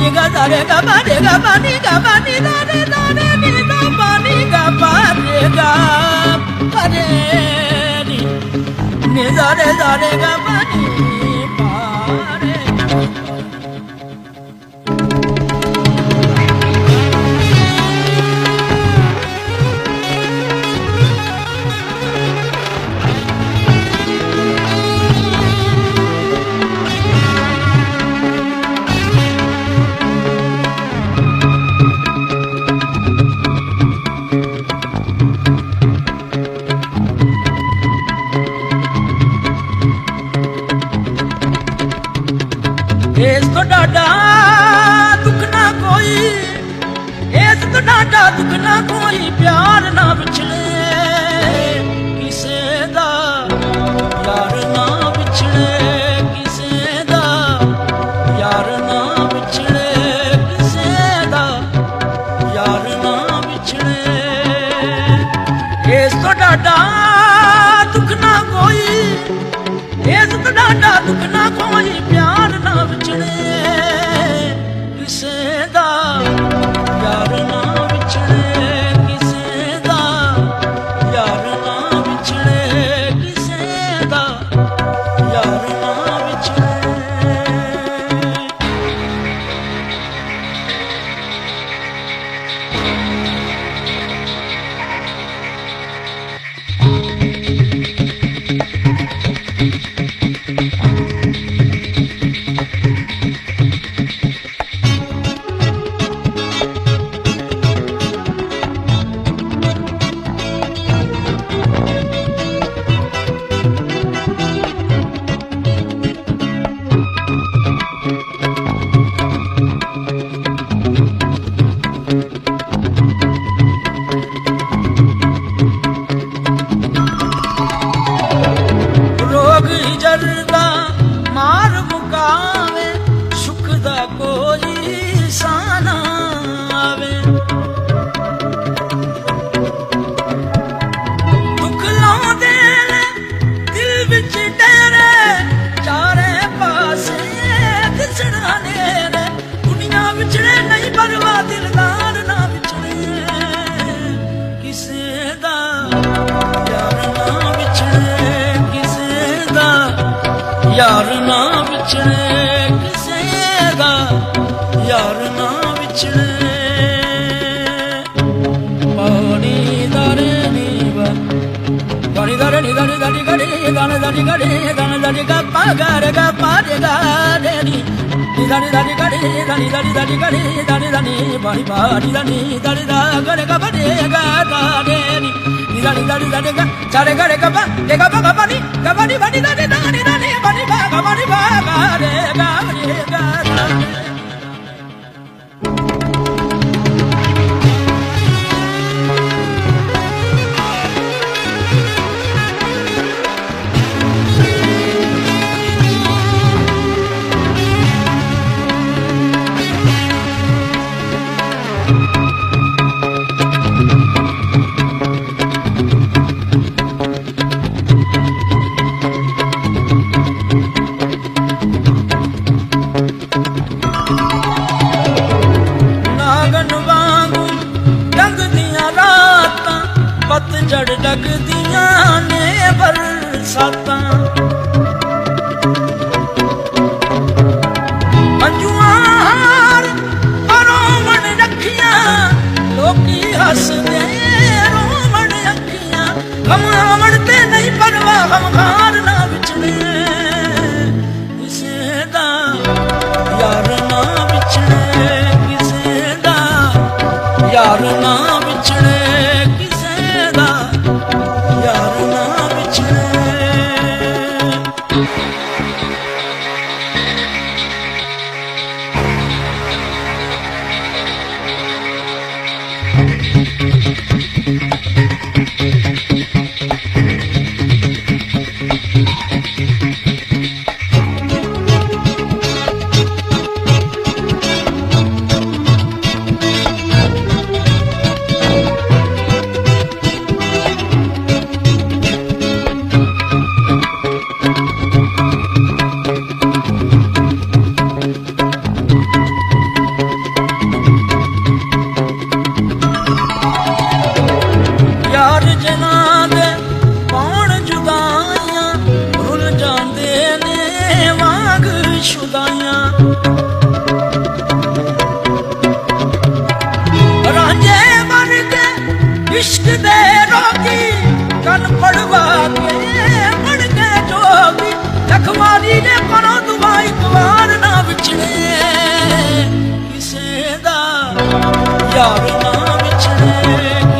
ni ga da re ga ba ni ga ba ni ga ba ni da re ni da ba ni ga ba re ga ba re ni da re ga ba ni ba re ਇਸ ਤੋਂ ਡਾਢਾ ਦੁੱਖ ਨਾ ਕੋਈ ਇਸ ਤੋਂ ਡਾਢਾ ਦੁੱਖ ਨਾ ਕੋਈ ਪਿਆਰ ਨਾ ਵਿਛੜੇ ਕਿਸੇ ਦਾ ਯਾਰ ਨਾ ਵਿਛੜੇ ਕਿਸੇ ਦਾ ਯਾਰ ਨਾ ਵਿਛੜੇ ਕਿਸੇ ਦਾ ਯਾਰ ਨਾ ਵਿਛੜੇ ਇਸ ਤੋਂ ਡਾਢਾ ਦੁੱਖ ਨਾ ਕੋਈ ਇਸ ਤੋਂ ਡਾਢਾ ਦੁੱਖ ਨਾ ਕੋਈ ਪਿਆਰ ਨਾ ਵਿਛੜੇ ਕਿਸੇ ਦਾ ਯਾਰ ਨਾ ਵਿਛੜੇ ਕਿਸੇ ਦਾ ਯਾਰ ਨਾ ਵਿਛੜੇ ਕਿਸੇ ਦਾ ਯਾਰ ਨਾ ਵਿਛੜੇ ਮਾਰ ਮੁਕਾਵੇ ਸੁਖ ਦਾ ਕੋਈ ਸਾਨਾ ਆਵੇ ਦੁੱਖ ਲਾਉਂਦੇ ਨੇ ਦਿਲ ਵਿੱਚ ਡਰੇ ਚਾਰੇ ਪਾਸੇ ਦਿਸਣਾ ਨੇਰੇ ਦੁਨੀਆ ਵਿਚੜੇ ਨਹੀਂ ਪਰਵਾਹ ਦਿਲਦਾਰ ਨਾ ਵਿਛੜੇ ਕਿਸੇ ਦਾ ਯਾਰ ਨਾ ਵਿਛੜੇ ਕਿਸੇ ਦਾ ਯਾਰ ਨਾ ਵਿਛੜੇ ਕਿਸੇ ਦਾ ਯਾਰ ਨਾ ਵਿਛੜੇ ਪਾਣੀ ਦਾਰੇ ਨੀ ਵਾ ਪਾਣੀ ਦਾਰੇ ਨੀ ਦਾਰੇ ਦਾਰੀ ਗੜੀ ਦਾਣੇ ਦਾਰੀ ਗੜੀ ਦਾਣੇ ਦਾਰੀ ਗਾ ਪਾ ਗਾ ਰੇ ਗਾ ਪਾ ਰੇ ਗਾ ਰੇ ਨੀ ਦਾਰੀ ਦਾਰੀ ਗੜੀ ਦਾਰੀ ਦਾਰੀ ਦਾਰੀ ਗੜੀ ਦਾਰੀ ਦਾਨੀ ਪਾਣੀ ਪਾਣੀ ਦਾਨੀ ਦਾਰੀ ਦਾ ਗਰੇ ਗਾ ਬੜੇ ਗਾ ਦਾਰੇ ਨੀ ਦਾਰੀ ਦਾਰੀ ਦਾਰੀ ਗਾ ਚਾਰੇ ਗੜੇ ਗਾ ਬਾ ਰੇ ਗਾ ਬਾ ਪਾਣੀ ਗਾ ਪਾਣੀ ਪਾਣੀ ਦਾਨੀ ਦਾਨੀ ਦਾਨੀ ਪਾਣੀ ਬਾ ਗਾ ਪਾਣੀ ਬਾ ਗਾ ਰੇ ਗਾ ਰੇ ਗਾ ਪਤਝੜ ਲੱਗਦੀਆਂ ਨੇ ਬਰਸਾਤਾਂ ਅੰਜੂਆਂ ਰੋਵਣ ਰੱਖੀਆਂ ਲੋਕੀ ਹੱਸਦੇ ਰੋਵਣ ਅੱਖੀਆਂ ਗਮ ਆਵਣ ਤੇ ਨਹੀਂ ਪਰਵਾਹ ਗਮਖਾਰ ਨਾ ਵਿਛੜੇ ਕਿਸੇ ਦਾ ਯਾਰ ਨਾ ਵਿਛੜੇ ਕਿਸੇ ਦਾ ਯਾਰ ਨਾ ਵਿਛੜੇ ਯਾਰ ਨਾ ਵਿਛੜੇ ਇਸ਼ਕ ਦੇ ਰੋਗੀ ਕੰਨ ਪੜਵਾ ਕੇ ਬਣ ਕੇ ਜੋਗੀ ਲਖਮਾਰੀ ਨੇ ਕਰੋ ਦੁਆ ਇੱਕ ਵਾਰ ਨਾ ਵਿਛੜੇ ਕਿਸੇ ਦਾ ਯਾਰ ਨਾ ਵਿਛੜੇ